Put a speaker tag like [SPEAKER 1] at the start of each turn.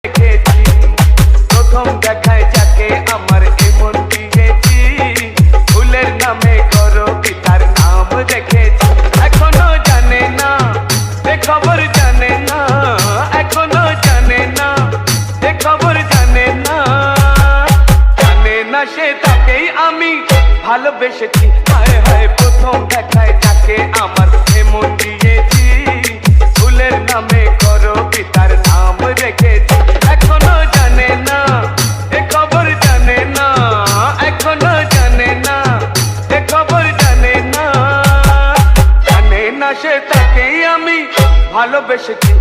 [SPEAKER 1] দেখেছি প্রথম দেখায় যাকে আমার এমন দিয়েছি, ফুলের নামে করো পিতার নাম রেখেছি। এখনো জানে না এ খবর জানে না, এখনো জানে না এ খবর জানে না, জানে না সে তাকেই আমি ভালোবেসেছি। হায় হায় প্রথম দেখায় যাকে আমার এমন দিয়েছি, ফুলের নামে করো পিতার নাম রেখেছি। এখনো জানে না এ খবর জানে না, এখনো জানে না এ খবর জানে না, জানে না সে তাকেই আমি ভালোবেসেছি।